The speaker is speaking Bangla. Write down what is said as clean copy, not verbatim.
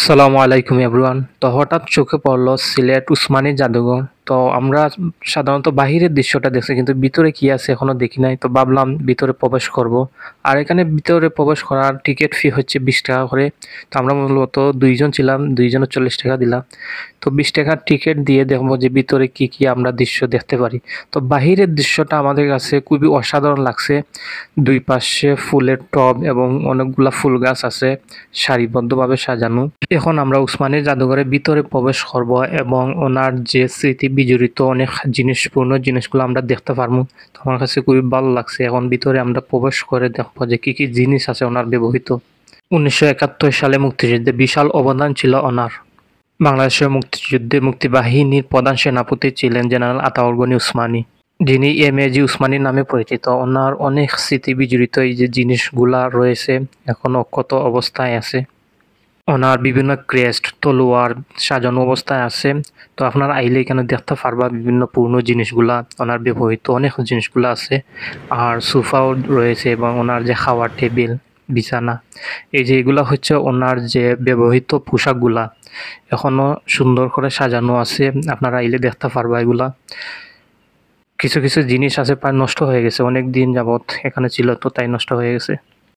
আসসালামু আলাইকুম এভরিওয়ান। তো হঠাৎ চোখে পড়লো সিলেট উসমানী জাদুঘর। তো আমরা সাধারণত বাহিরের দৃশ্যটা দেখছি, কিন্তু ভিতরে কি আছে এখনো দেখি নাই। তো ভাবলাম ভিতরে প্রবেশ করব। আর এখানে ভিতরে প্রবেশ করার টিকিট ফি হচ্ছে 20 টাকা করে। তো আমরা মূলত 2 জন ছিলাম, 2 জনের 40 টাকা দিলাম। তো 20 টাকার টিকিট দিয়ে দেখবো যে ভিতরে কি কি আমরা দৃশ্য দেখতে পারি। তো বাহিরের দৃশ্যটা আমাদের কাছে খুবই অসাধারণ লাগছে। দুই পাশে ফুলের টব এবং অনেকগুলা ফুল গাছ আছে সারিবদ্ধভাবে সাজানো। এখন আমরা উসমানী জাদুঘরের ভিতরে প্রবেশ করব এবং ওনার যে স্মৃতি বিজড়িত অনেক জিনিসপূর্ণ জিনিসগুলো আমরা দেখতে পারবো। তো আমার কাছে খুবই ভালো লাগছে। এখন ভিতরে আমরা প্রবেশ করে দেখবো যে কি কি জিনিস আছে ওনার ব্যবহৃত। 1971 সালে মুক্তিযুদ্ধে বিশাল অবদান ছিল ওনার। বাংলাদেশের মুক্তিযুদ্ধে মুক্তিবাহিনীর প্রধান সেনাপতি ছিলেন জেনারেল আতাউর গনি উসমানী, যিনি এমএজি উসমানী নামে পরিচিত। ওনার অনেক স্মৃতি বিজড়িত এই যে জিনিসগুলা রয়েছে এখনো অক্ষত অবস্থায় আছে। ওনার বিভিন্ন ক্রেস্ট তলোয়ার সাজানো অবস্থায় আছে। তো আপনারা আইলে এখানে দেখতে পারবা বিভিন্ন পুরনো জিনিসগুলা, ওনার ব্যবহৃত অনেক জিনিসগুলো আছে। আর সোফাও রয়েছে এবং ওনার যে খাওয়ার টেবিল, বিছানা, এই যে এগুলা হচ্ছে ওনার যে ব্যবহৃত পোশাকগুলা এখনো সুন্দর করে সাজানো আছে। আপনারা আইলে দেখতে পারবা এগুলা। কিছু কিছু জিনিস আছে প্রায় নষ্ট হয়ে গেছে, অনেক দিন যাবত এখানে ছিল তো তাই নষ্ট হয়ে গেছে।